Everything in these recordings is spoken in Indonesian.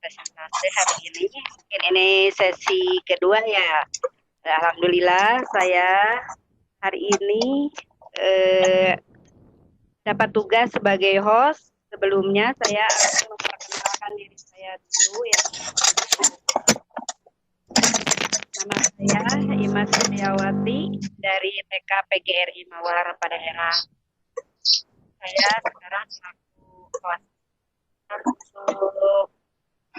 presentasi hari ini. Mungkin ini sesi kedua ya. Alhamdulillah saya hari ini dapat tugas sebagai host. Sebelumnya saya akan memperkenalkan diri saya dulu ya. Nama saya Imas Setiawati dari TK PGRI Mawar pada era. Saya sekarang selaku host untuk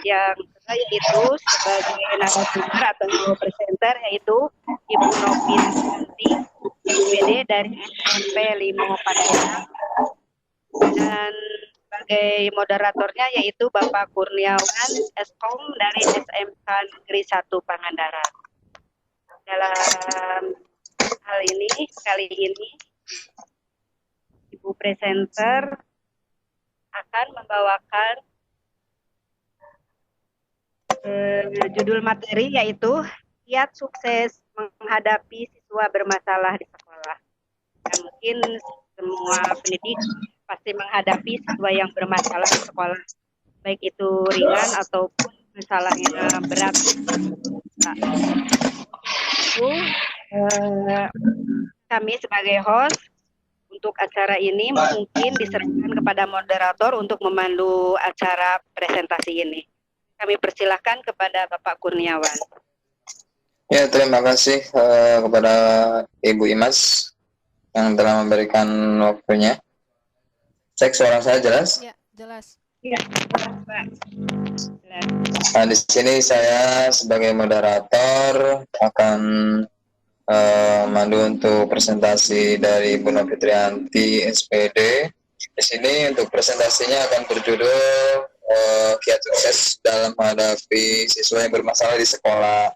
yang saya itu sebagai narasumber atau presenter yaitu Ibu Novin Santi SPD dari SMP Limo Padang, dan sebagai moderatornya yaitu Bapak Kurniawan Eskom dari SMK Negeri 1 Pangandaran. Dalam hal ini kali ini Ibu presenter akan membawakan judul materi yaitu kiat sukses menghadapi siswa bermasalah di sekolah. Dan mungkin semua pendidik pasti menghadapi siswa yang bermasalah di sekolah, baik itu ringan ataupun masalahnya berat. Nah, itu kami sebagai host untuk acara ini mungkin diserahkan kepada moderator untuk memandu acara presentasi ini. Kami persilahkan kepada Bapak Kurniawan. Ya, terima kasih kepada Ibu Imas yang telah memberikan waktunya. Cek suara saya jelas? Ya, jelas. Ya, jelas, Pak. Jelas. Nah, di sini saya sebagai moderator akan mandu untuk presentasi dari Bu Novitrianti SPD. Di sini untuk presentasinya akan berjudul kiat sukses dalam menghadapi siswa yang bermasalah di sekolah.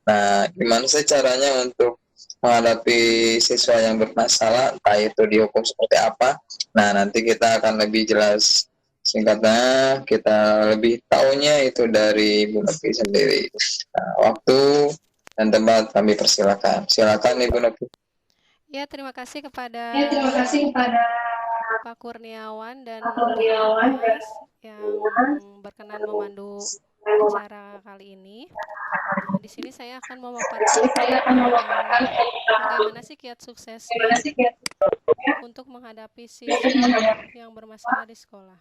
Nah, gimana sih caranya untuk menghadapi siswa yang bermasalah, entah itu dihukum seperti apa? Nah, nanti kita akan lebih jelas. Singkatnya, kita lebih tahunya itu dari Bu Novi sendiri. Nah, waktu dan tempat kami persilakan. Silakan Ibu Novi. Ya, terima kasih kepada Pak Kurniawan dan Bu Imas yang berkenan memandu acara kali ini. Di sini saya akan memaparkan bagaimana sih kiat suksesnya untuk menghadapi siswa yang bermasalah di sekolah.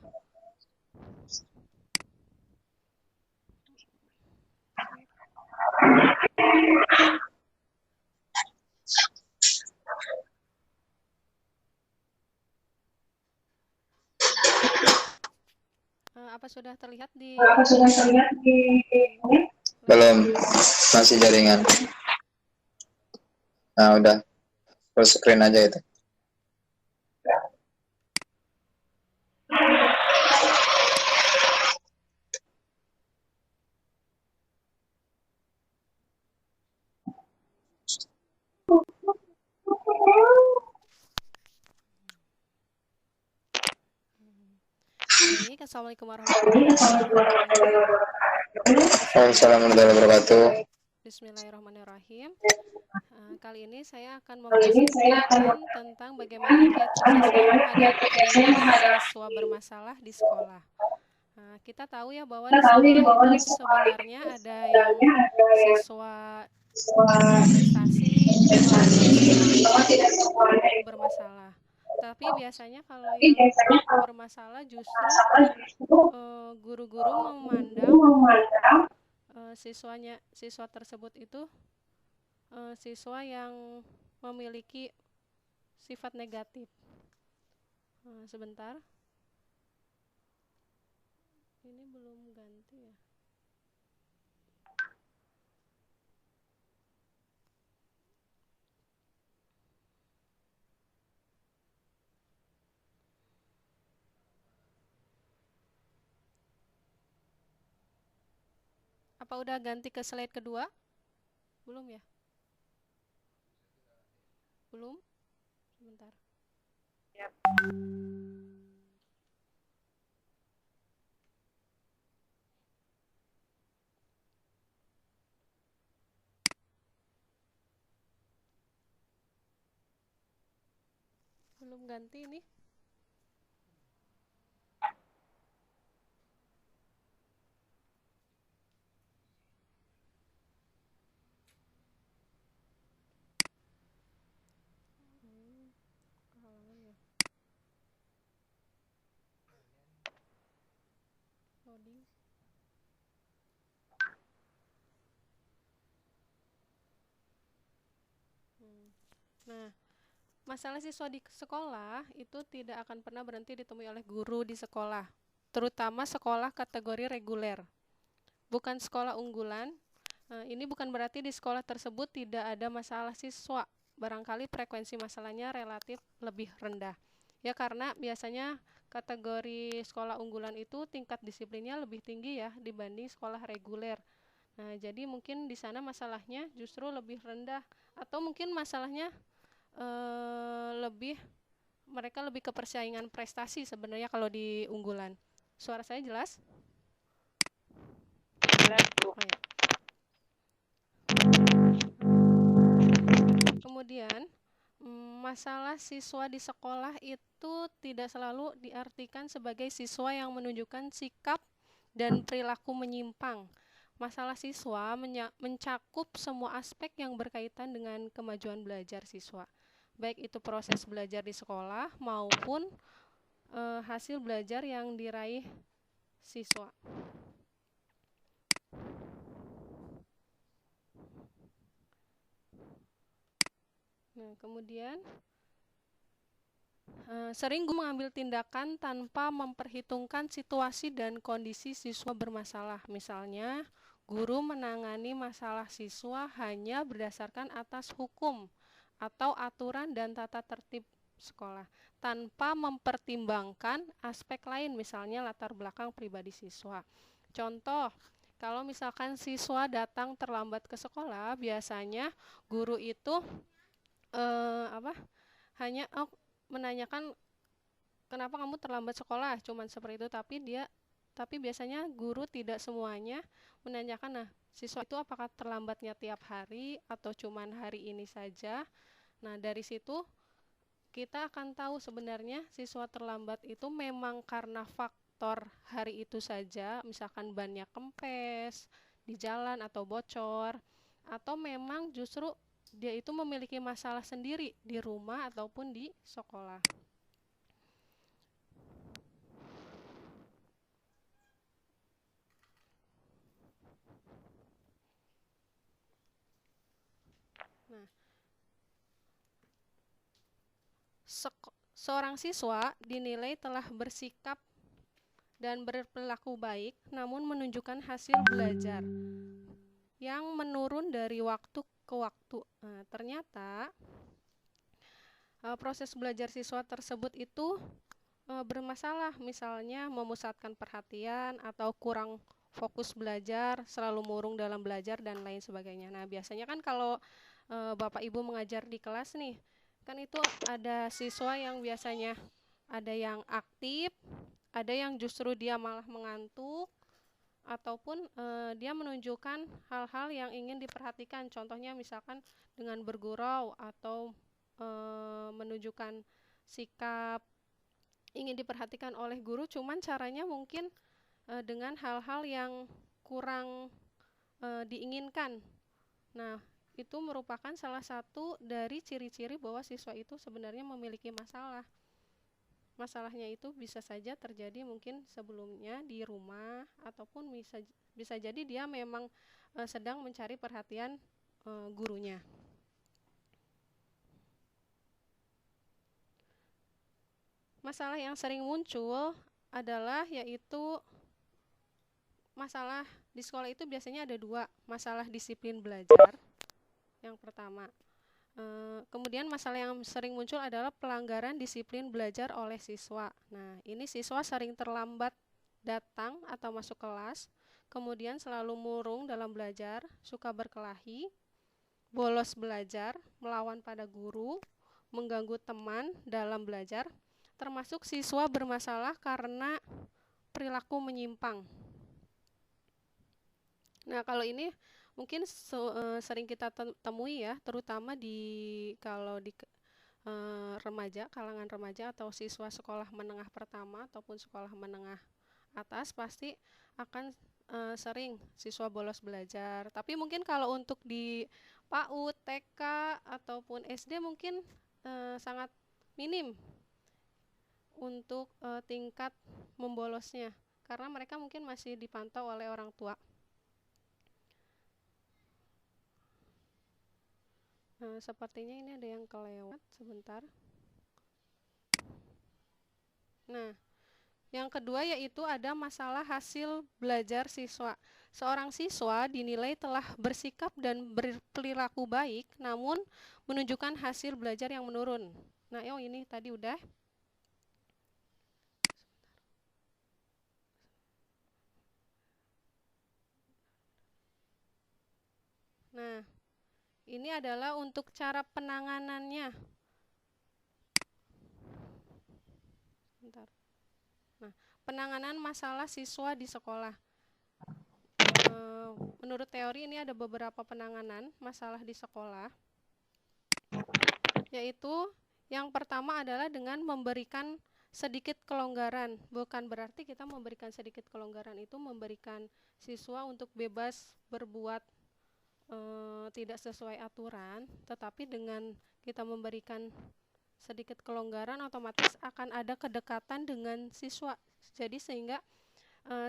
Apa sudah terlihat di Belum, masih jaringan. Nah, udah full screen aja itu. Baik, Assalamualaikum warahmatullahi wabarakatuh. Assalamualaikum warahmatullahi wabarakatuh. Bismillahirrahmanirrahim. Kali ini saya akan mempresentasikan tentang bagaimana kiat suksesnya menghadapi siswa bermasalah di sekolah. Kita tahu ya bahwa di sekolah itu sebenarnya ada yang siswa berprestasi, bahwa tidak semuanya itu bermasalah. Tapi biasanya kalau yang bermasalah justru guru-guru memandang siswa tersebut itu siswa yang memiliki sifat negatif. Sebentar, ini belum ganti ya. Apa udah ganti ke slide kedua? Belum ya? Belum? Sebentar. Yap. Belum ganti ini. Loading. Nah, masalah siswa di sekolah itu tidak akan pernah berhenti ditemui oleh guru di sekolah, terutama sekolah kategori reguler, bukan sekolah unggulan. Ini bukan berarti di sekolah tersebut tidak ada masalah siswa, barangkali frekuensi masalahnya relatif lebih rendah. Ya karena biasanya kategori sekolah unggulan itu tingkat disiplinnya lebih tinggi ya dibanding sekolah reguler. Nah, jadi mungkin di sana masalahnya justru lebih rendah, atau mungkin masalahnya mereka lebih ke persaingan prestasi sebenarnya kalau di unggulan. Suara saya jelas? Jelas, Bu. Oh, ya. Kemudian masalah siswa di sekolah itu tidak selalu diartikan sebagai siswa yang menunjukkan sikap dan perilaku menyimpang. Masalah siswa mencakup semua aspek yang berkaitan dengan kemajuan belajar siswa, baik itu proses belajar di sekolah maupun hasil belajar yang diraih siswa. Nah, kemudian sering guru mengambil tindakan tanpa memperhitungkan situasi dan kondisi siswa bermasalah. Misalnya, guru menangani masalah siswa hanya berdasarkan atas hukum atau aturan dan tata tertib sekolah, tanpa mempertimbangkan aspek lain, misalnya latar belakang pribadi siswa. Contoh, kalau misalkan siswa datang terlambat ke sekolah, biasanya guru itu hanya menanyakan kenapa kamu terlambat sekolah, cuman seperti itu. Tapi biasanya guru tidak semuanya menanyakan, nah siswa itu apakah terlambatnya tiap hari atau cuman hari ini saja. Nah, dari situ kita akan tahu sebenarnya siswa terlambat itu memang karena faktor hari itu saja, misalkan bannya kempes di jalan atau bocor, atau memang justru dia itu memiliki masalah sendiri di rumah ataupun di sekolah. Nah, seorang siswa dinilai telah bersikap dan berperilaku baik, namun menunjukkan hasil belajar yang menurun dari waktu ke waktu. Nah, ternyata proses belajar siswa tersebut itu bermasalah, misalnya memusatkan perhatian atau kurang fokus belajar, selalu murung dalam belajar dan lain sebagainya. Nah, biasanya kan kalau Bapak Ibu mengajar di kelas nih, kan itu ada siswa yang biasanya ada yang aktif, ada yang justru dia malah mengantuk, ataupun dia menunjukkan hal-hal yang ingin diperhatikan. Contohnya misalkan dengan bergurau atau menunjukkan sikap ingin diperhatikan oleh guru, cuman caranya mungkin dengan hal-hal yang kurang diinginkan. Nah, itu merupakan salah satu dari ciri-ciri bahwa siswa itu sebenarnya memiliki masalah. Masalahnya itu bisa saja terjadi mungkin sebelumnya di rumah, ataupun bisa jadi dia memang sedang mencari perhatian gurunya. Masalah yang sering muncul adalah yaitu masalah di sekolah itu biasanya ada dua, masalah disiplin belajar yang pertama. Kemudian masalah yang sering muncul adalah pelanggaran disiplin belajar oleh siswa. Nah, ini siswa sering terlambat datang atau masuk kelas, kemudian selalu murung dalam belajar, suka berkelahi, bolos belajar, melawan pada guru, mengganggu teman dalam belajar, termasuk siswa bermasalah karena perilaku menyimpang. Nah, kalau ini mungkin sering kita temui ya, terutama kalau di remaja, kalangan remaja atau siswa sekolah menengah pertama ataupun sekolah menengah atas, pasti akan sering siswa bolos belajar. Tapi mungkin kalau untuk di PAUD, TK ataupun SD mungkin sangat minim untuk tingkat membolosnya, karena mereka mungkin masih dipantau oleh orang tua. Nah, sepertinya ini ada yang kelewat sebentar. Nah, yang kedua yaitu ada masalah hasil belajar siswa. Seorang siswa dinilai telah bersikap dan berperilaku baik, namun menunjukkan hasil belajar yang menurun. Nah, ini tadi udah. Nah, ini adalah untuk cara penanganannya. Bentar. Nah, penanganan masalah siswa di sekolah. Menurut teori ini ada beberapa penanganan masalah di sekolah, yaitu yang pertama adalah dengan memberikan sedikit kelonggaran. Bukan berarti kita memberikan sedikit kelonggaran itu memberikan siswa untuk bebas berbuat tidak sesuai aturan, tetapi dengan kita memberikan sedikit kelonggaran otomatis akan ada kedekatan dengan siswa. Jadi sehingga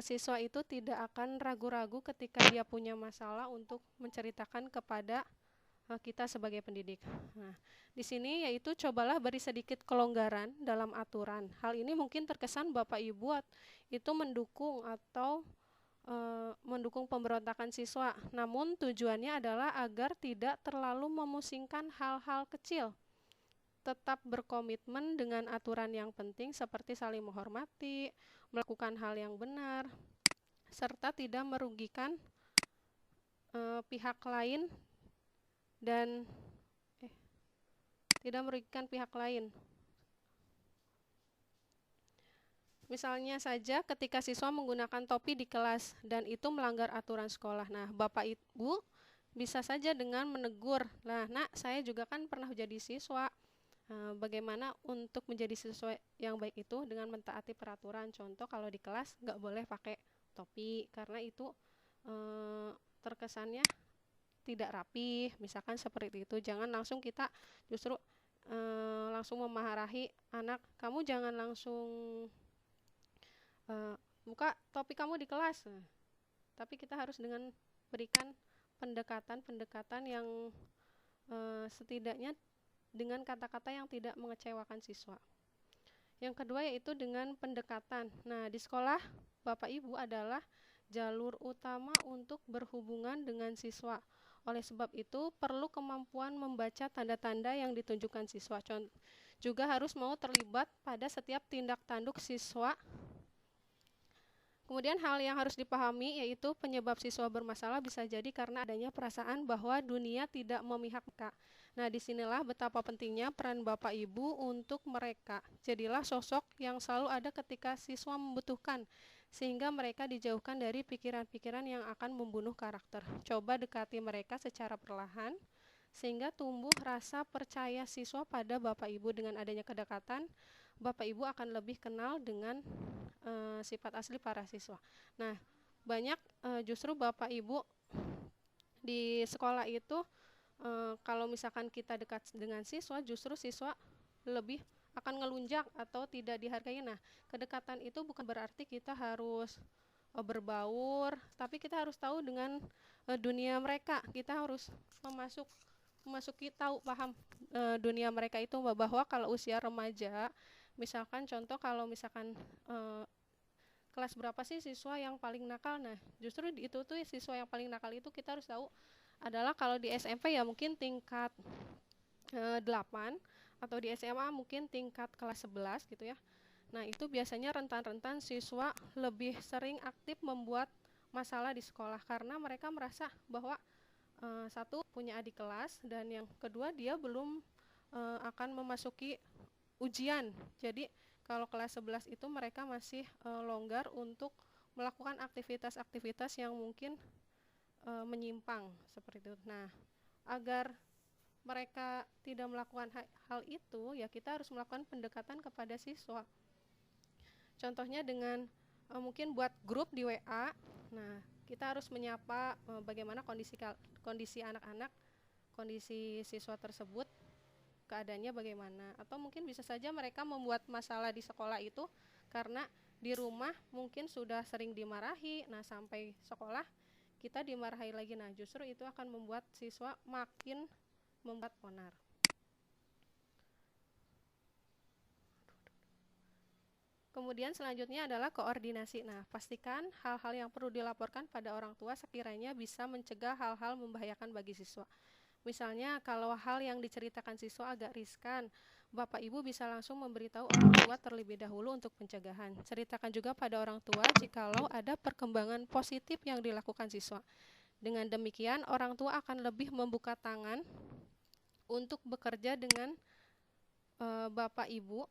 siswa itu tidak akan ragu-ragu ketika dia punya masalah untuk menceritakan kepada kita sebagai pendidik. Nah, di sini yaitu cobalah beri sedikit kelonggaran dalam aturan. Hal ini mungkin terkesan Bapak Ibu itu mendukung atau mendukung pemberontakan siswa. Namun tujuannya adalah agar tidak terlalu memusingkan hal-hal kecil. Tetap berkomitmen dengan aturan yang penting seperti saling menghormati, melakukan hal yang benar, serta tidak merugikan pihak lain dan tidak merugikan pihak lain. Misalnya saja ketika siswa menggunakan topi di kelas dan itu melanggar aturan sekolah. Nah, Bapak Ibu bisa saja dengan menegur. Nah, Nak, saya juga kan pernah jadi siswa. Bagaimana untuk menjadi siswa yang baik itu dengan mentaati peraturan. Contoh kalau di kelas nggak boleh pakai topi karena itu terkesannya tidak rapi, misalkan seperti itu. Jangan langsung kita justru langsung memarahi anak, kamu jangan langsung buka topi kamu di kelas. Tapi kita harus dengan berikan pendekatan yang setidaknya dengan kata-kata yang tidak mengecewakan siswa. Yang kedua yaitu dengan pendekatan. Nah, di sekolah Bapak Ibu adalah jalur utama untuk berhubungan dengan siswa. Oleh sebab itu perlu kemampuan membaca tanda-tanda yang ditunjukkan siswa. Juga harus mau terlibat pada setiap tindak tanduk siswa. Kemudian hal yang harus dipahami yaitu penyebab siswa bermasalah bisa jadi karena adanya perasaan bahwa dunia tidak memihak mereka. Nah, disinilah betapa pentingnya peran Bapak Ibu untuk mereka. Jadilah sosok yang selalu ada ketika siswa membutuhkan, sehingga mereka dijauhkan dari pikiran-pikiran yang akan membunuh karakter. Coba dekati mereka secara perlahan, sehingga tumbuh rasa percaya siswa pada Bapak Ibu. Dengan adanya kedekatan, Bapak Ibu akan lebih kenal dengan sifat asli para siswa. Nah, banyak justru Bapak Ibu di sekolah itu kalau misalkan kita dekat dengan siswa, justru siswa lebih akan ngelunjak atau tidak dihargai. Nah, kedekatan itu bukan berarti kita harus berbaur, tapi kita harus tahu dengan dunia mereka. Kita harus memasuki tahu paham dunia mereka itu, bahwa kalau usia remaja, misalkan contoh kalau misalkan kelas berapa sih siswa yang paling nakal. Nah, justru itu tuh siswa yang paling nakal itu kita harus tahu adalah kalau di SMP ya mungkin tingkat 8 atau di SMA mungkin tingkat kelas 11 gitu ya. Nah, itu biasanya rentan-rentan siswa lebih sering aktif membuat masalah di sekolah karena mereka merasa bahwa satu punya adik kelas dan yang kedua dia belum akan memasuki ujian. Jadi kalau kelas 11 itu mereka masih longgar untuk melakukan aktivitas-aktivitas yang mungkin menyimpang seperti itu. Nah, agar mereka tidak melakukan hal itu, ya kita harus melakukan pendekatan kepada siswa. Contohnya dengan mungkin buat grup di WA. Nah, kita harus menyapa bagaimana kondisi anak-anak, kondisi siswa tersebut, keadaannya bagaimana. Atau mungkin bisa saja mereka membuat masalah di sekolah itu karena di rumah mungkin sudah sering dimarahi, nah sampai sekolah kita dimarahi lagi. Nah, justru itu akan membuat siswa makin membuat onar. Kemudian selanjutnya adalah koordinasi. Nah, pastikan hal-hal yang perlu dilaporkan pada orang tua sekiranya bisa mencegah hal-hal membahayakan bagi siswa. Misalnya, kalau hal yang diceritakan siswa agak riskan, Bapak Ibu bisa langsung memberitahu orang tua terlebih dahulu untuk pencegahan. Ceritakan juga pada orang tua jikalau ada perkembangan positif yang dilakukan siswa. Dengan demikian, orang tua akan lebih membuka tangan untuk bekerja dengan Bapak Ibu.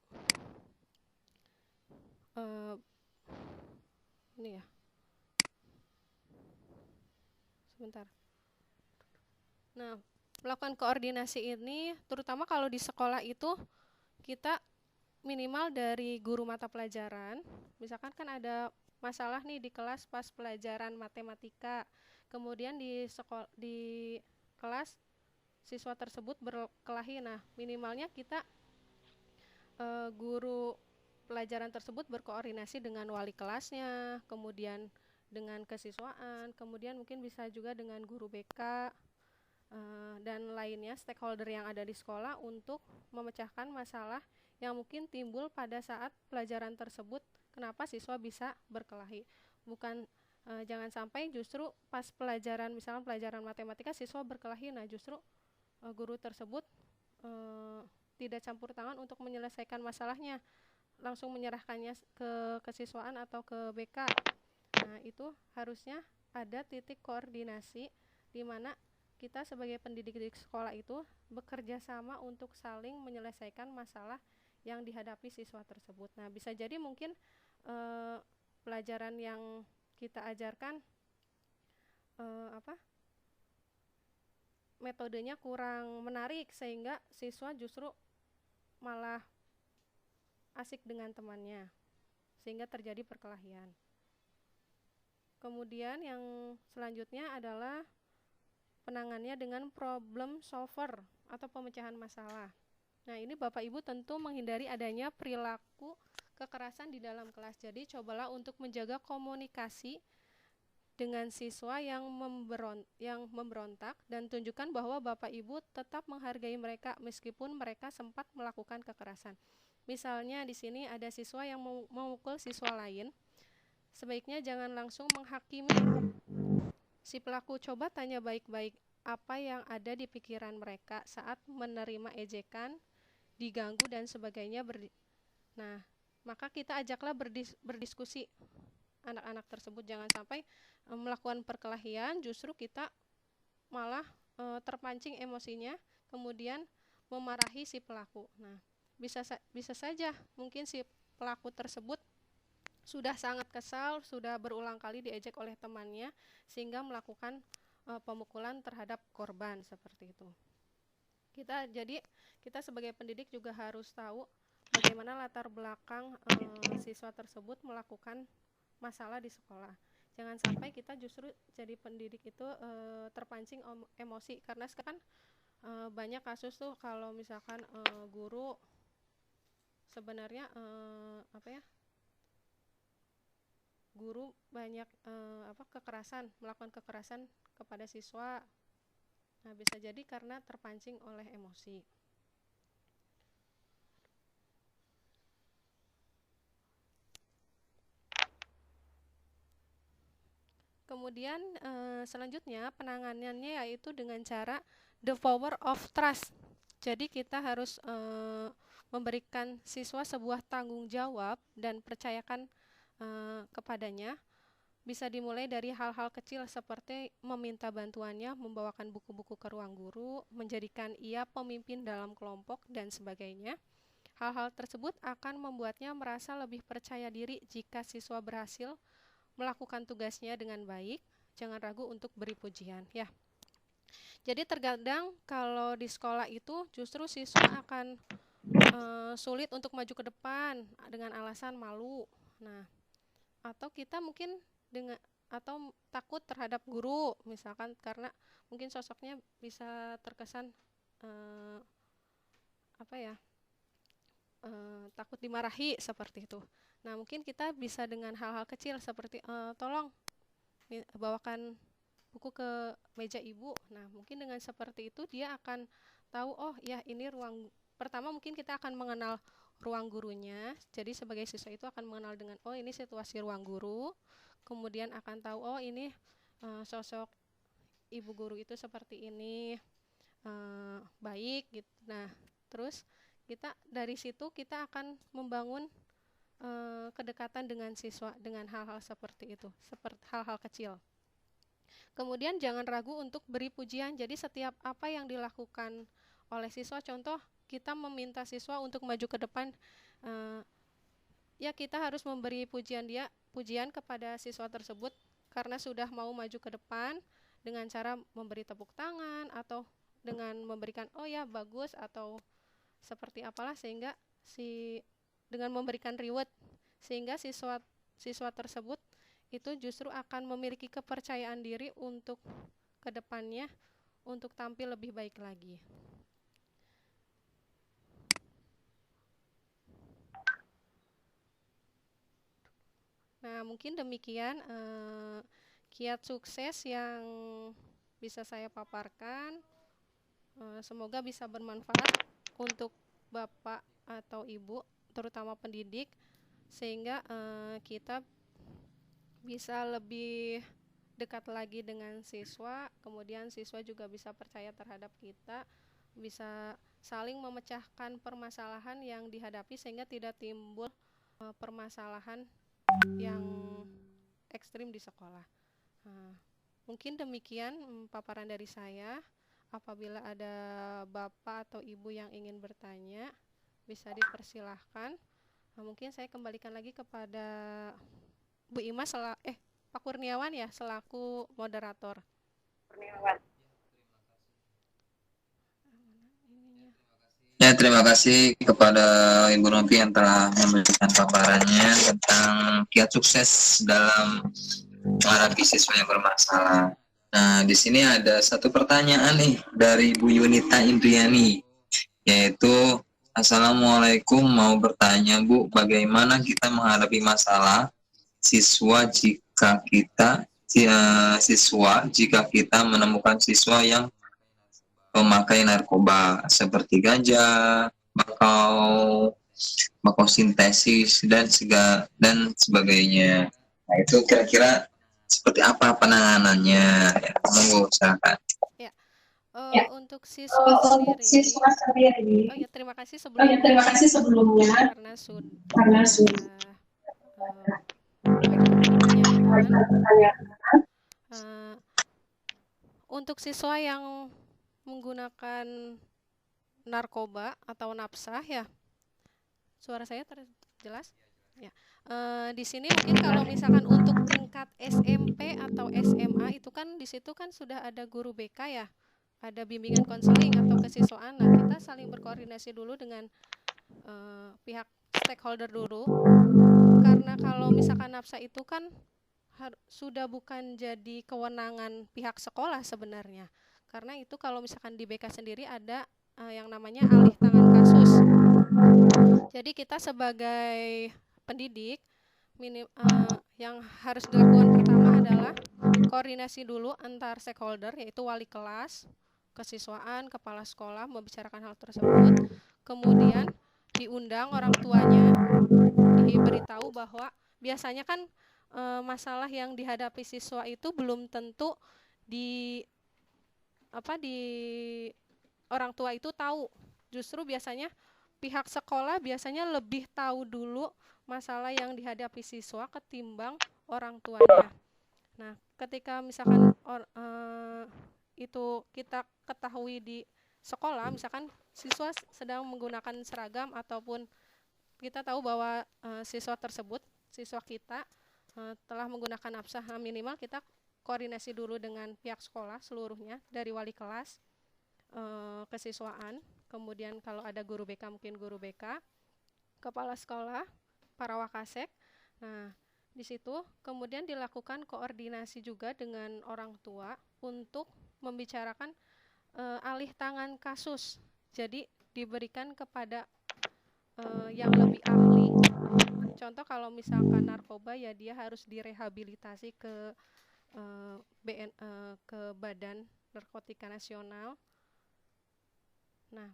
Ini ya, sebentar. Nah, melakukan koordinasi ini, terutama kalau di sekolah itu, kita minimal dari guru mata pelajaran. Misalkan kan ada masalah nih di kelas pas pelajaran matematika, kemudian di kelas siswa tersebut berkelahi. Nah, minimalnya kita guru pelajaran tersebut berkoordinasi dengan wali kelasnya, kemudian dengan kesiswaan, kemudian mungkin bisa juga dengan guru BK dan lainnya, stakeholder yang ada di sekolah untuk memecahkan masalah yang mungkin timbul pada saat pelajaran tersebut. Kenapa siswa bisa berkelahi? Bukan jangan sampai justru pas pelajaran, misalnya pelajaran matematika siswa berkelahi, nah justru guru tersebut tidak campur tangan untuk menyelesaikan masalahnya, langsung menyerahkannya ke kesiswaan atau ke BK. Nah, itu harusnya ada titik koordinasi di mana kita sebagai pendidik di sekolah itu bekerja sama untuk saling menyelesaikan masalah yang dihadapi siswa tersebut. Nah, bisa jadi mungkin pelajaran yang kita ajarkan metodenya kurang menarik sehingga siswa justru malah asik dengan temannya sehingga terjadi perkelahian. Kemudian yang selanjutnya adalah penanganannya dengan problem solver atau pemecahan masalah. Nah, ini Bapak Ibu tentu menghindari adanya perilaku kekerasan di dalam kelas. Jadi cobalah untuk menjaga komunikasi dengan siswa yang memberontak dan tunjukkan bahwa Bapak Ibu tetap menghargai mereka meskipun mereka sempat melakukan kekerasan. Misalnya di sini ada siswa yang memukul siswa lain, sebaiknya jangan langsung menghakimi si pelaku. Coba tanya baik-baik apa yang ada di pikiran mereka saat menerima ejekan, diganggu dan sebagainya. Nah, maka kita ajaklah berdiskusi anak-anak tersebut. Jangan sampai melakukan perkelahian, justru kita malah terpancing emosinya, kemudian memarahi si pelaku. Nah, bisa saja mungkin si pelaku tersebut sudah sangat kesal, sudah berulang kali diejek oleh temannya, sehingga melakukan pemukulan terhadap korban seperti itu. Kita sebagai pendidik juga harus tahu bagaimana latar belakang siswa tersebut melakukan masalah di sekolah. Jangan sampai kita justru jadi pendidik itu terpancing emosi, karena sekarang banyak kasus tuh kalau misalkan guru sebenarnya guru banyak melakukan kekerasan kepada siswa. Nah, bisa jadi karena terpancing oleh emosi. Kemudian selanjutnya penanganannya yaitu dengan cara the power of trust. Jadi kita harus memberikan siswa sebuah tanggung jawab dan percayakan kepadanya. Bisa dimulai dari hal-hal kecil seperti meminta bantuannya, membawakan buku-buku ke ruang guru, menjadikan ia pemimpin dalam kelompok, dan sebagainya. Hal-hal tersebut akan membuatnya merasa lebih percaya diri jika siswa berhasil melakukan tugasnya dengan baik. Jangan ragu untuk beri pujian, ya. Jadi terkadang kalau di sekolah itu justru siswa akan sulit untuk maju ke depan dengan alasan malu. Nah, atau kita mungkin atau takut terhadap guru, misalkan karena mungkin sosoknya bisa terkesan takut dimarahi seperti itu. Nah, mungkin kita bisa dengan hal-hal kecil seperti tolong bawakan buku ke meja ibu. Nah, mungkin dengan seperti itu dia akan tahu, oh ya ini ruang. Pertama mungkin kita akan mengenal ruang gurunya. Jadi sebagai siswa itu akan mengenal dengan, oh ini situasi ruang guru. Kemudian akan tahu, oh ini sosok ibu guru itu seperti ini, baik gitu. Nah, terus kita dari situ kita akan membangun kedekatan dengan siswa dengan hal-hal seperti itu, seperti hal-hal kecil. Kemudian jangan ragu untuk beri pujian. Jadi setiap apa yang dilakukan oleh siswa, contoh kita meminta siswa untuk maju ke depan, ya kita harus memberi pujian kepada siswa tersebut karena sudah mau maju ke depan dengan cara memberi tepuk tangan atau dengan memberikan oh ya bagus atau seperti apalah, sehingga dengan memberikan reward sehingga siswa tersebut itu justru akan memiliki kepercayaan diri untuk kedepannya untuk tampil lebih baik lagi. Nah, mungkin demikian kiat sukses yang bisa saya paparkan. Semoga bisa bermanfaat untuk Bapak atau Ibu, terutama pendidik, sehingga kita bisa lebih dekat lagi dengan siswa, kemudian siswa juga bisa percaya terhadap kita, bisa saling memecahkan permasalahan yang dihadapi sehingga tidak timbul permasalahan yang ekstrim di sekolah. Mungkin demikian paparan dari saya. Apabila ada Bapak atau Ibu yang ingin bertanya, bisa dipersilahkan. Mungkin saya kembalikan lagi kepada Bu Ima Pak Kurniawan ya selaku moderator. Kurniawan. Ya, terima kasih kepada Ibu Novi yang telah memberikan paparannya tentang kiat sukses dalam menghadapi siswa yang bermasalah. Nah, di sini ada satu pertanyaan nih dari Bu Yunita Indriani, yaitu Assalamualaikum, mau bertanya Bu, bagaimana kita menghadapi masalah siswa jika kita menemukan siswa yang memakai narkoba seperti ganja, bakau sintesis dan sebagainya. Nah, itu kira-kira seperti apa penanganannya? Ya, monggo silakan. Ya. Untuk siswa sendiri. Oh ya, terima kasih sebelumnya. Karena sudah banyak pertanyaan. Untuk siswa yang menggunakan narkoba atau nafsah ya. Suara saya jelas? Ya. Di sini mungkin kalau misalkan untuk tingkat SMP atau SMA itu kan di situ kan sudah ada guru BK ya. Ada bimbingan konseling atau kesiswaan. Nah, kita saling berkoordinasi dulu dengan pihak stakeholder dulu. Karena kalau misalkan nafsa itu kan sudah bukan jadi kewenangan pihak sekolah sebenarnya. Karena itu kalau misalkan di BK sendiri ada yang namanya alih tangan kasus. Jadi kita sebagai pendidik yang harus dilakukan pertama adalah koordinasi dulu antar stakeholder, yaitu wali kelas, kesiswaan, kepala sekolah, membicarakan hal tersebut. Kemudian diundang orang tuanya, diberitahu bahwa biasanya kan masalah yang dihadapi siswa itu belum tentu di orang tua itu tahu. Justru biasanya pihak sekolah biasanya lebih tahu dulu masalah yang dihadapi siswa ketimbang orang tuanya. Nah, ketika misalkan itu kita ketahui di sekolah, misalkan siswa sedang menggunakan seragam ataupun kita tahu bahwa siswa kita telah menggunakan nafsah, minimal kita koordinasi dulu dengan pihak sekolah seluruhnya, dari wali kelas, kesiswaan, kemudian kalau ada guru BK mungkin guru BK, kepala sekolah, para wakasek. Nah, di situ kemudian dilakukan koordinasi juga dengan orang tua untuk membicarakan alih tangan kasus. Jadi diberikan kepada yang lebih ahli. Contoh kalau misalkan narkoba ya dia harus direhabilitasi ke ke Badan Narkotika Nasional. Nah,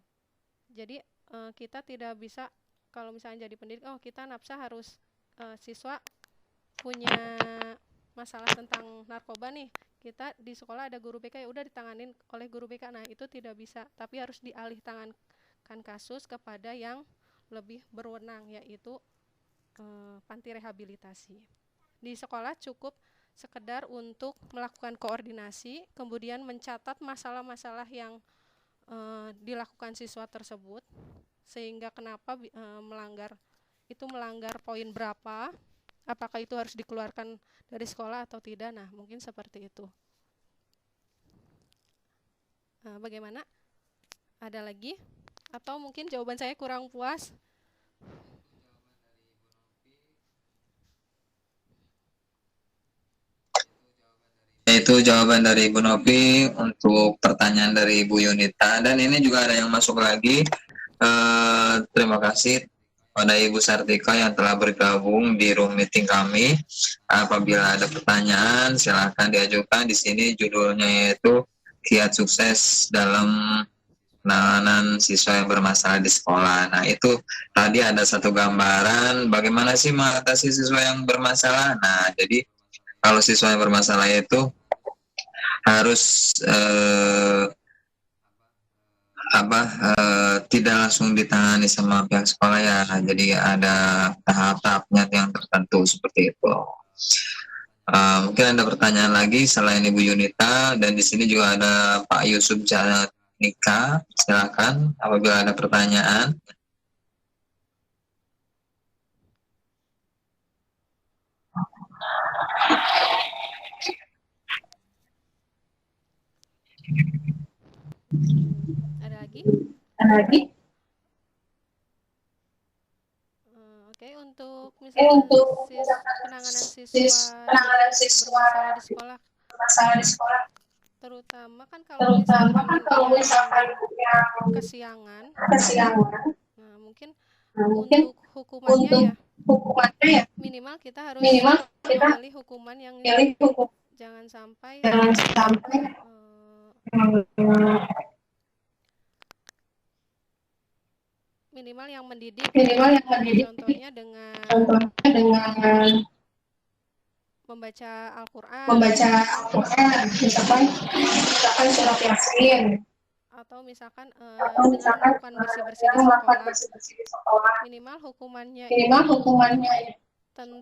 jadi kita tidak bisa kalau misalnya jadi pendidik, oh kita nafsa harus siswa punya masalah tentang narkoba nih, kita di sekolah ada guru BK ya udah ditanganin oleh guru BK. Nah itu tidak bisa, tapi harus dialih tangankan kasus kepada yang lebih berwenang, yaitu panti rehabilitasi. Di sekolah cukup sekedar untuk melakukan koordinasi, kemudian mencatat masalah-masalah yang dilakukan siswa tersebut, sehingga kenapa melanggar poin berapa, apakah itu harus dikeluarkan dari sekolah atau tidak. Nah mungkin seperti itu. Bagaimana? Ada lagi? Atau mungkin jawaban saya kurang puas? Itu jawaban dari Ibu Novi untuk pertanyaan dari Ibu Yunita, dan ini juga ada yang masuk lagi. Terima kasih pada Ibu Sartika yang telah bergabung di room meeting kami. Apabila ada pertanyaan silahkan diajukan. Di sini judulnya yaitu kiat sukses dalam penanganan siswa yang bermasalah di sekolah. Nah itu tadi ada satu gambaran bagaimana sih mengatasi siswa yang bermasalah. Nah jadi kalau siswa yang bermasalah itu harus tidak langsung ditangani sama pihak sekolah ya. Jadi ada tahap-tahapnya yang tertentu seperti itu. Mungkin ada pertanyaan lagi selain Ibu Yunita, dan di sini juga ada Pak Yusuf Janika. Silakan apabila ada pertanyaan. Ada lagi? Oke, untuk misalkan penanganan siswa bermasalah di sekolah, terutama kan kalau misalkan yang kesiangan, nah mungkin untuk hukumannya ya minimal kita harus memilih hukuman yang jangan sampai minimal yang mendidik, contohnya dengan membaca Al-Quran, misalkan surat Yasin, atau misalkan dengan melakukan bersih-bersih di sekolah. Minimal hukumannya tentang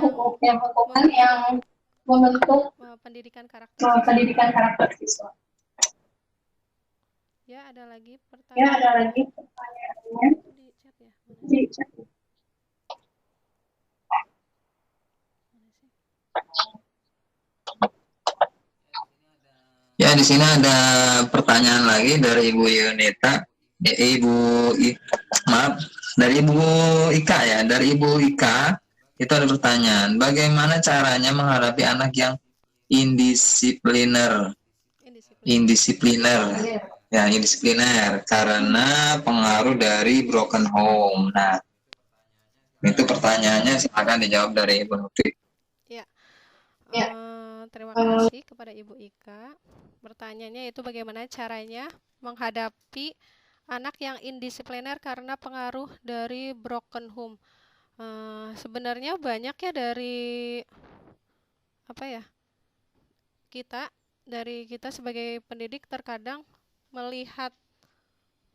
hukuman yang membentuk pendidikan karakter siswa. Ya, ada lagi pertanyaannya di chat ya. Ya, di sini ada pertanyaan lagi dari Ibu Yunita, dari Ibu Ika ya, dari Ibu Ika. Itu ada pertanyaan, bagaimana caranya menghadapi anak yang indisipliner karena pengaruh dari broken home. Nah, itu pertanyaannya, silakan dijawab dari Ibu Novi. Ya. Terima kasih kepada Ibu Ika. Pertanyaannya itu bagaimana caranya menghadapi anak yang indisipliner karena pengaruh dari broken home. Sebenarnya banyak ya dari kita sebagai pendidik terkadang melihat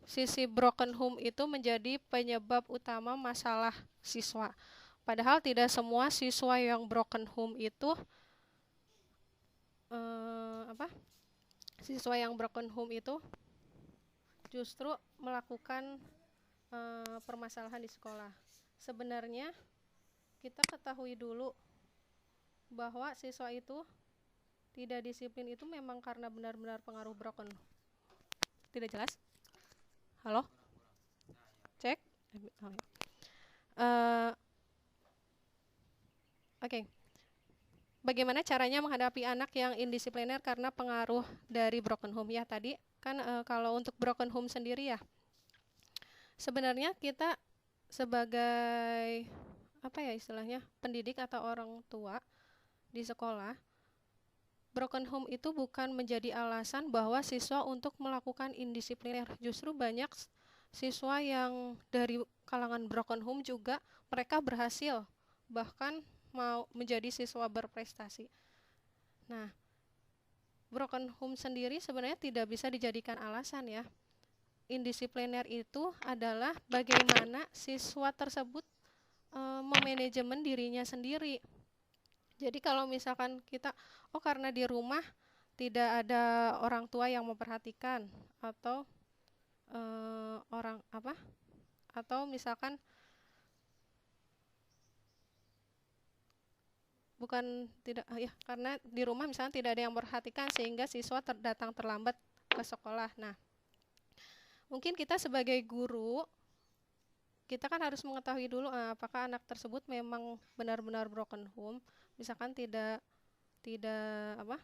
sisi broken home itu menjadi penyebab utama masalah siswa. Padahal tidak semua siswa yang broken home itu siswa yang broken home itu justru melakukan permasalahan di sekolah. Sebenarnya kita ketahui dulu bahwa siswa itu tidak disiplin itu memang karena benar-benar pengaruh broken. Tidak jelas? Halo? Cek? Oke. Bagaimana caranya menghadapi anak yang indisipliner karena pengaruh dari broken home? Ya tadi kan kalau untuk broken home sendiri ya, Sebenarnya kita sebagai apa ya istilahnya pendidik atau orang tua di sekolah, broken home itu bukan menjadi alasan bahwa siswa untuk melakukan indisipliner. Justru banyak siswa yang dari kalangan broken home juga mereka berhasil bahkan mau menjadi siswa berprestasi. Nah, broken home sendiri sebenarnya tidak bisa dijadikan alasan ya. Indisipliner itu adalah bagaimana siswa tersebut memanajemen dirinya sendiri. Jadi kalau misalkan kita, oh karena di rumah tidak ada orang tua yang memperhatikan, atau orang apa, atau misalkan bukan tidak ya karena di rumah misalkan tidak ada yang memperhatikan sehingga siswa datang terlambat ke sekolah. Nah, mungkin kita sebagai guru kita kan harus mengetahui dulu apakah anak tersebut memang benar-benar broken home, misalkan tidak apa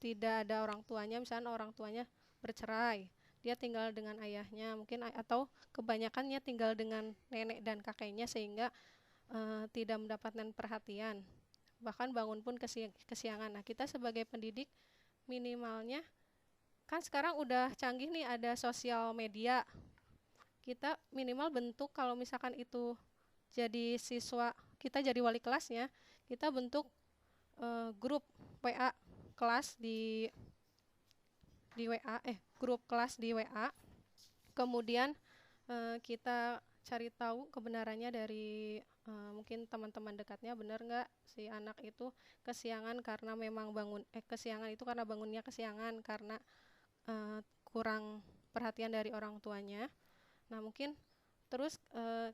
tidak ada orang tuanya, misalnya orang tuanya bercerai, dia tinggal dengan ayahnya mungkin, atau kebanyakannya tinggal dengan nenek dan kakeknya sehingga tidak mendapatkan perhatian, bahkan bangun pun kesiangan. Nah, kita sebagai pendidik minimalnya kan sekarang udah canggih nih, ada sosial media, kita minimal bentuk kalau misalkan itu jadi siswa, kita jadi wali kelasnya, kita bentuk grup WA kelas di WA grup kelas di WA, kemudian kita cari tahu kebenarannya dari mungkin teman-teman dekatnya, benar nggak si anak itu kesiangan karena memang kesiangan itu karena bangunnya kesiangan karena kurang perhatian dari orang tuanya. Nah, mungkin terus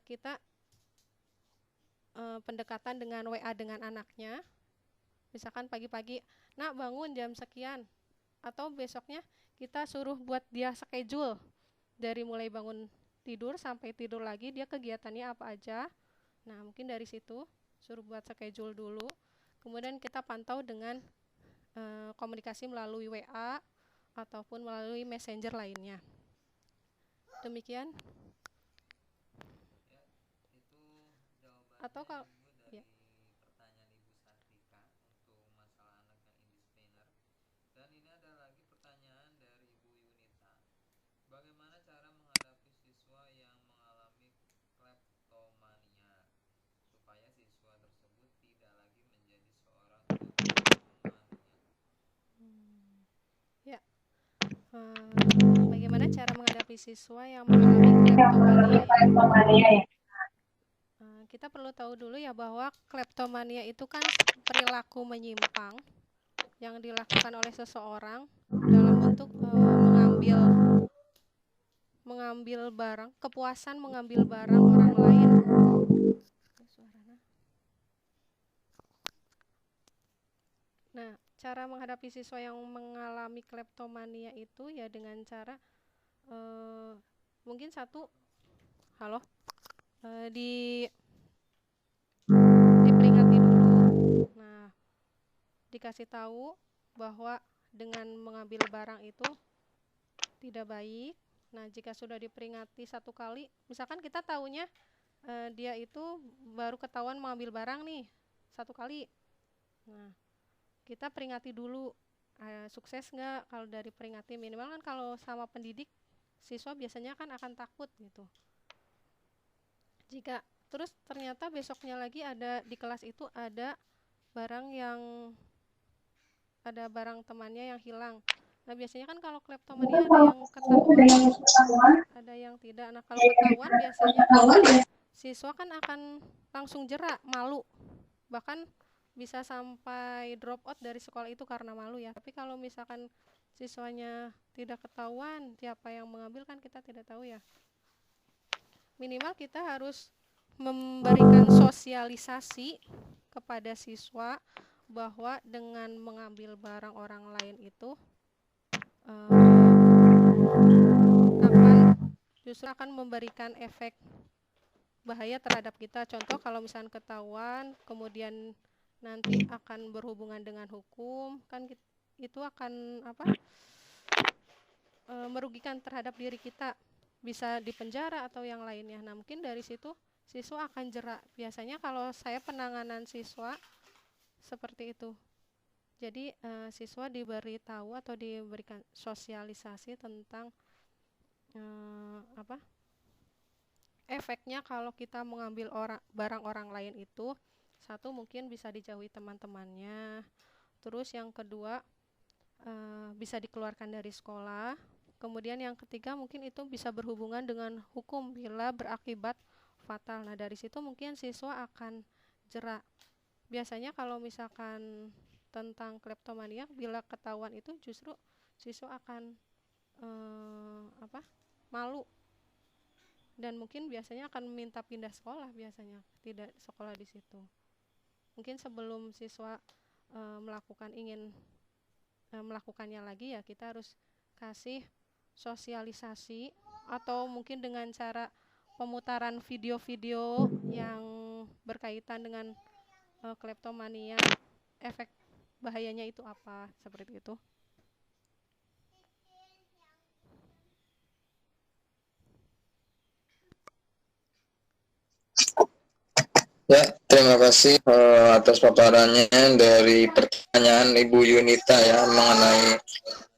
kita pendekatan dengan WA dengan anaknya, misalkan pagi-pagi, nak bangun jam sekian, atau besoknya kita suruh buat dia schedule dari mulai bangun tidur sampai tidur lagi dia kegiatannya apa aja. Nah, mungkin dari situ suruh buat schedule dulu, kemudian kita pantau dengan komunikasi melalui WA ataupun melalui messenger lainnya. Demikian. Atau kalau ya. Pertanyaan Ibu Sartika untuk masalah anak yang indisipliner. Dan ini ada lagi pertanyaan dari Ibu Yunita. Bagaimana cara menghadapi siswa yang mengalami kleptomania supaya siswa tersebut tidak lagi menjadi seorang kleptomania? Ya. Bagaimana cara menghadapi siswa yang mengalami kleptomania? Kita perlu tahu dulu ya bahwa kleptomania itu kan perilaku menyimpang yang dilakukan oleh seseorang dalam bentuk mengambil barang, kepuasan mengambil barang orang lain. Nah, cara menghadapi siswa yang mengalami kleptomania itu ya dengan cara mungkin satu, diperingati dulu. Nah, dikasih tahu bahwa dengan mengambil barang itu tidak baik. Nah, jika sudah diperingati satu kali, misalkan kita tahunya dia itu baru ketahuan mengambil barang nih satu kali. Nah, kita peringati dulu, sukses nggak kalau dari peringati. Minimal kan kalau sama pendidik, siswa biasanya kan akan takut gitu. Jika terus ternyata besoknya lagi ada di kelas itu ada barang temannya yang hilang. Nah, biasanya kan kalau kleptomania ada yang ketahuan, ada yang tidak. Nah, kalau ketahuan biasanya siswa kan akan langsung jerak, malu, bahkan bisa sampai drop out dari sekolah itu karena malu ya. Tapi kalau misalkan siswanya tidak ketahuan siapa yang mengambil, kan kita tidak tahu ya. Minimal kita harus memberikan sosialisasi kepada siswa bahwa dengan mengambil barang orang lain itu justru akan memberikan efek bahaya terhadap kita. Contoh kalau misalnya ketahuan kemudian nanti akan berhubungan dengan hukum, kan itu akan merugikan terhadap diri kita. bisa dipenjara atau yang lainnya. Nah, mungkin dari situ siswa akan jerak. Biasanya kalau saya penanganan siswa seperti itu. Jadi siswa diberitahu atau diberikan sosialisasi tentang efeknya kalau kita mengambil barang orang lain itu. Satu, mungkin bisa dijauhi teman-temannya. Terus yang kedua, bisa dikeluarkan dari sekolah. Kemudian yang ketiga, mungkin itu bisa berhubungan dengan hukum bila berakibat fatal. Nah, dari situ mungkin siswa akan jerak. Biasanya kalau misalkan tentang kleptomania, bila ketahuan itu justru siswa akan malu, dan mungkin biasanya akan meminta pindah sekolah, biasanya tidak sekolah di situ. Mungkin sebelum siswa ingin melakukannya lagi, ya kita harus kasih sosialisasi, atau mungkin dengan cara pemutaran video-video yang berkaitan dengan kleptomania, efek bahayanya itu apa, seperti itu. Ya, terima kasih atas paparannya dari pertanyaan Ibu Yunita ya mengenai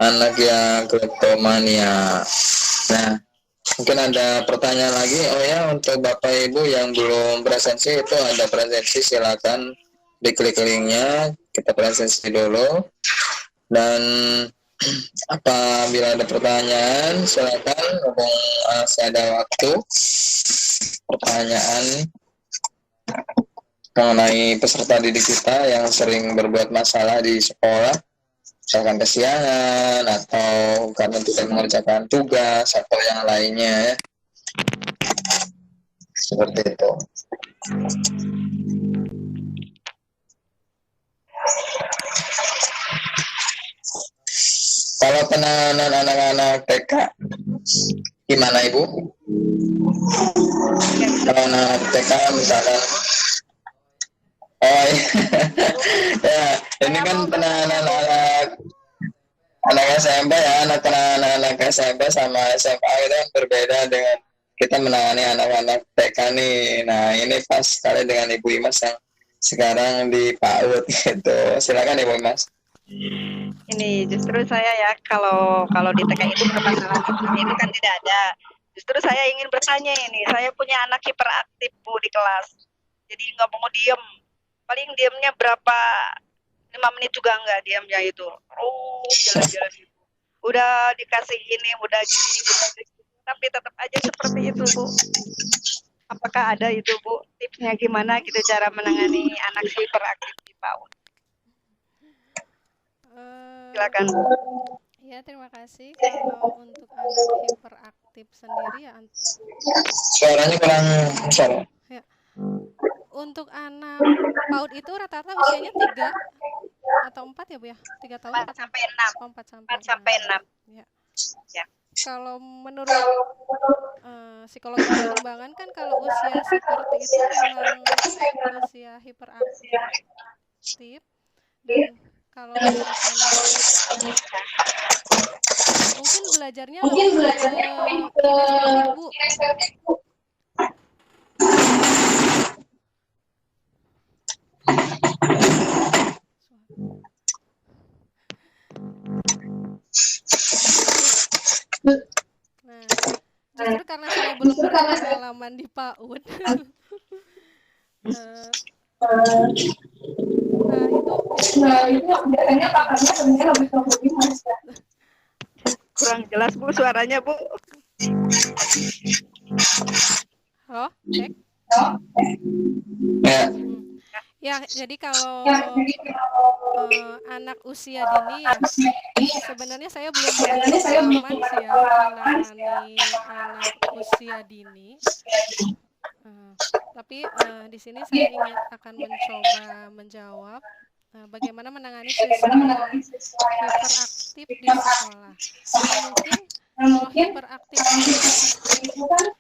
anak yang kleptomania. Nah, mungkin ada pertanyaan lagi. Oh ya, untuk Bapak Ibu yang belum presensi, itu ada presensi, silakan diklik linknya, kita presensi dulu. Dan apabila ada pertanyaan, silakan hubung saya ada waktu. Pertanyaan mengenai peserta didik kita yang sering berbuat masalah di sekolah, misalkan kesiangan atau karena tidak mengerjakan tugas atau yang lainnya ya. Seperti itu. Kalau penanganan anak-anak TK gimana Ibu? Kalau anak TK misalkan, oh ya, ini kan penanganan anak SMP ya, anak SMP sama SMA itu kan berbeda dengan kita menangani anak-anak TK nih. Nah, ini pas sekali dengan Ibu Imas yang sekarang di PAUD gitu. Silakan Ibu Imas. Ini justru saya ya, kalau di TK itu permasalahan seperti itu kan tidak ada. Justru saya ingin bertanya ini, saya punya anak hiperaktif Bu di kelas. Jadi nggak mau diem. Paling diemnya berapa, 5 menit juga enggak diemnya itu. Jalan-jalan gitu. Udah dikasih ini, udah gini, tapi tetap aja seperti itu Bu. Apakah ada itu Bu, tipsnya gimana gitu cara menangani anak hiperaktif di PAUD? Silakan. Ya, terima kasih. Kalau untuk anak hiperaktif sendiri ya, Suaranya kurang besar. Ya. Untuk anak PAUD itu rata-rata usianya 3 atau 4 ya Bu ya? 3 tahun 4 sampai 6. Oh, 4 sampai 6. Ya. Ya. Kalau menurut psikologi perkembangan kan kalau usia seperti itu memang usia hiperaktif, dan kalau misalkan mungkin belajarnya lebih kinestetik Bu. Nah, justru karena saya belum berpengalaman di PAUD, nah itu biasanya pakarnya sebenarnya lebih ke kurang jelas Bu suaranya Bu. Halo, cek. Ya, jadi kalau anak usia dini ya, sebenarnya saya belum berpengalaman sih ya menangani anak usia dini. Tapi di sini saya akan mencoba menjawab bagaimana menangani siswa yang hiperaktif di sekolah. Mungkin kalau hiperaktif itu kan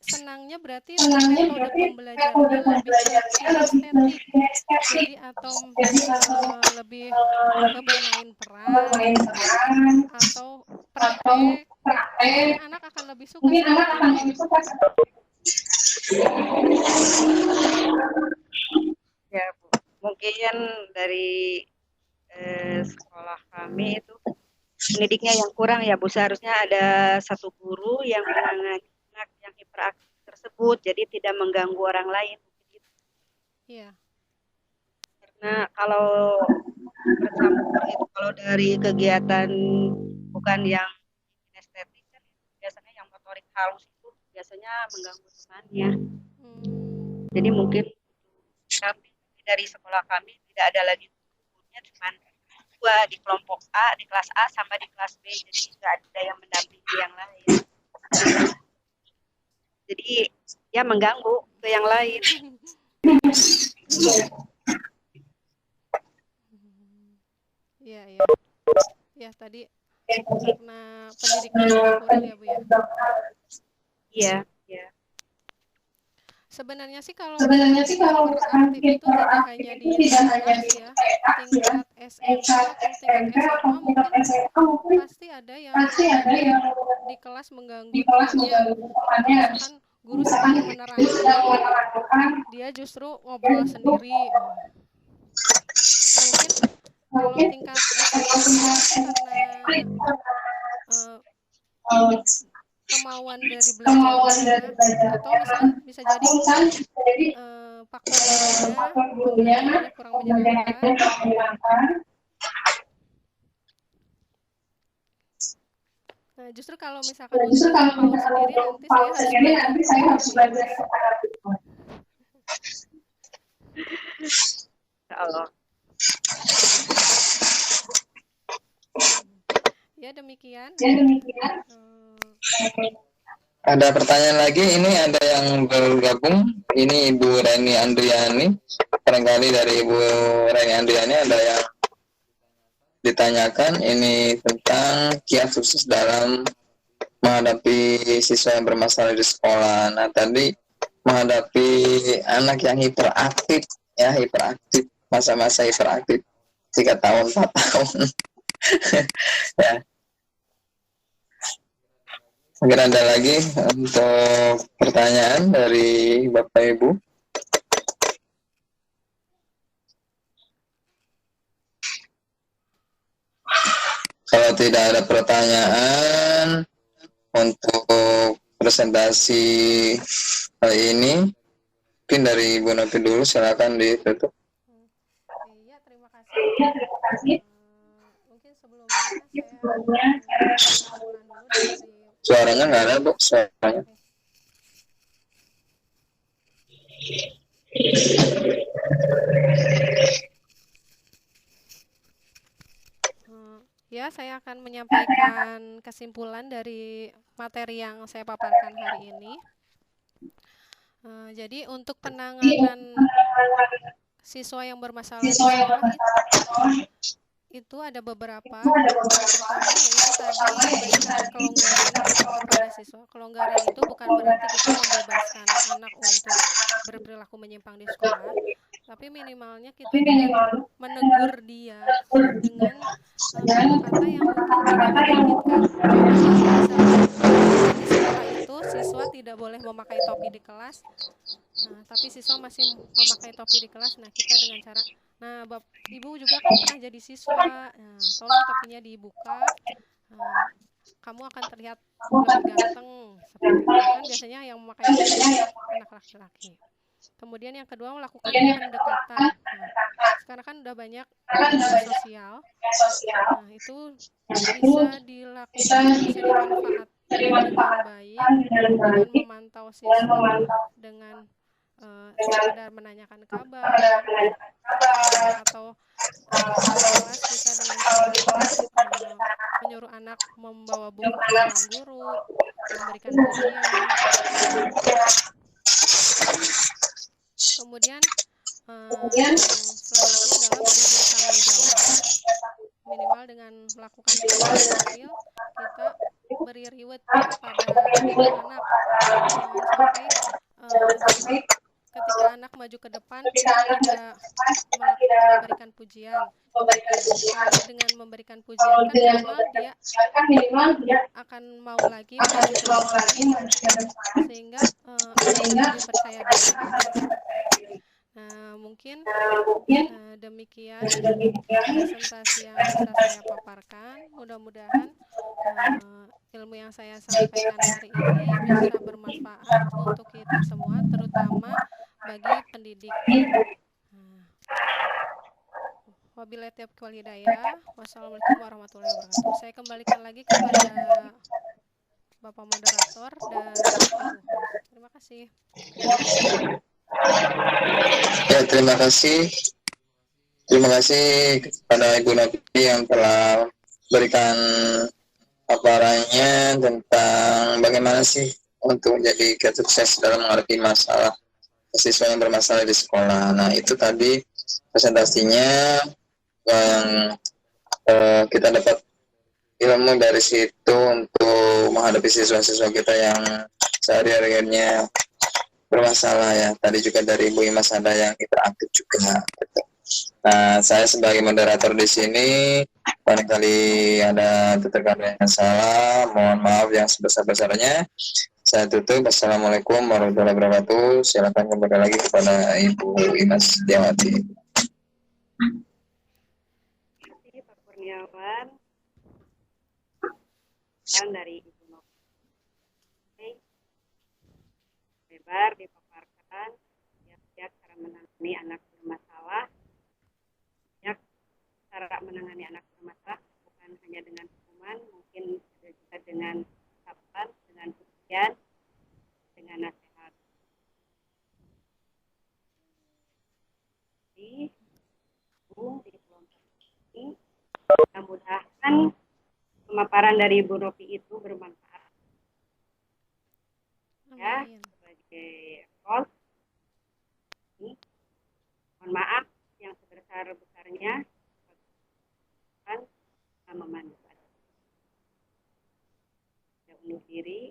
senangnya berarti metode pembelajarannya lebih kinestetik, jadi atau lebih ke bermain peran atau praktek mungkin anak akan lebih suka seperti itu. Ya, Bu. Mungkin dari sekolah kami itu pendidiknya yang kurang ya, Bu. Seharusnya ada satu guru yang menangani anak yang hiperaktif tersebut, jadi tidak mengganggu orang lain. Iya. Karena kalau bercampur itu, kalau dari kegiatan bukan yang estetik kan, biasanya yang motorik halus itu biasanya mengganggu temannya. Jadi mungkin kami dari sekolah kami tidak ada lagi gurunya, cuma dua di kelompok A, di kelas A sama di kelas B, jadi tidak ada yang mendampingi yang lain. Jadi ya mengganggu ke yang lain. Iya, iya. Ya, tadi karena pendidiknya juga kurang ya, Bu ya. Iya, iya. Sebenarnya sih kalau hiperaktif itu tidak hanya di TK ya, tingkat SMP atau tingkat SMA mungkin pasti ada yang di kelas mengganggu temannya. Atau misalkan guru sedang menerangkan, dia justru ngobrol sendiri. Nah, mungkin kalau tingkat SMA karena kemauan dari belajarnya, atau misalnya bisa jadi faktor gurunya, pembelajarannya kurang menyenangkan. Nah, justru kalau misalkan untuk PAUD sendiri nanti saya harus belajar kooperatif. Allah. Ya, demikian. Ada pertanyaan lagi, ini ada yang bergabung, ini Ibu Reni Andriani, barangkali dari Ibu Reni Andriani ada yang ditanyakan, ini tentang kiat sukses dalam menghadapi siswa yang bermasalah di sekolah. Nah, tadi menghadapi anak yang hiperaktif, masa-masa hiperaktif, 3 tahun, 4 tahun. Ya. Mungkin ada lagi untuk pertanyaan dari Bapak Ibu. Kalau tidak ada pertanyaan untuk presentasi kali ini, mungkin dari Ibu Novi dulu, silakan ditutup. Iya, terima kasih. Mungkin sebelumnya saya ulang dulu dari Suaranya nggak ada, Bu, suaranya. Ya, saya akan menyampaikan kesimpulan dari materi yang saya paparkan hari ini. Jadi untuk penanganan siswa yang bermasalah di sekolah itu ada beberapa. Pertama yaitu tadi memberikan kelonggaran kepada siswa. Kelonggaran itu bukan berarti kita membebaskan anak untuk berperilaku menyimpang di sekolah, tapi minimalnya kita dengan menegur dia dengan kata-kata yang mungkin tidak menyakitkan. Contohnya misalkan di sekolah itu siswa tidak boleh memakai topi di kelas, tapi siswa masih memakai topi di kelas. Nah, kita dengan cara, Ibu juga kan pernah jadi siswa, tolong topinya dibuka, kamu akan terlihat lebih ganteng, seperti itu kan biasanya yang memakai topi anak laki-laki. Kemudian yang kedua, melakukan pendekatan. Sekarang kan udah banyak media sosial, itu bisa dimanfaatkan dengan baik dengan memantau siswa, dengan sekedar menanyakan kabar, atau kelas kita dengan cara menyuruh anak membawa buku ke ruang guru, memberikan pujian. Kemudian selanjutnya adalah beri dia tanggung jawab, minimal dengan melakukan hal kecil kita beri reward kepada anak. Jangan sampai ketika ketika anak maju ke depan kita tidak memberikan pujian. Karena dengan memberikan pujian kan minimal dia akan mau lagi maju ke depan, sehingga anak lebih percaya diri. Nah, mungkin demikian presentasi yang bisa saya paparkan. Mudah-mudahan ilmu yang saya sampaikan hari ini bisa bermanfaat untuk kita semua, terutama bagi pendidik. Wabillahi taufiq wal hidayah. Wassalamualaikum warahmatullahi wabarakatuh. Saya kembalikan lagi kepada Bapak Moderator dan Ibu Host. Terima kasih. Ya, terima kasih. Terima kasih kepada Ibu Novi yang telah berikan paparannya tentang bagaimana sih untuk menjadi kiat sukses dalam menghadapi masalah siswa yang bermasalah di sekolah. Nah, itu tadi presentasinya yang kita dapat ilmu dari situ untuk menghadapi siswa-siswa kita yang sehari-harinya bermasalah ya. Tadi juga dari Ibu Imas ada yang interaktif juga. Gitu. Nah, saya sebagai moderator di sini barangkali ada tutur-kata yang salah, mohon maaf yang sebesar-besarnya. Saya tutup. Assalamualaikum warahmatullahi wabarakatuh. Silakan kembali lagi kepada Ibu Imas Setiawati. Terima kasih Pak Kurniawan dan dari Ibu Novi. Lebar dipaparkan kiat-kiat cara menangani anak bermasalah. Cara menangani anak bermasalah bukan hanya dengan hukuman, mungkin juga dengan ucapan, dengan pujian, dengan nasihat. Jadi, di kelompok ini, mudah-mudahan pemaparan dari Ibu Novi itu bermanfaat. Ya, sebagai host, mohon maaf yang sebesar-besarnya. Memandu. Saya undur diri.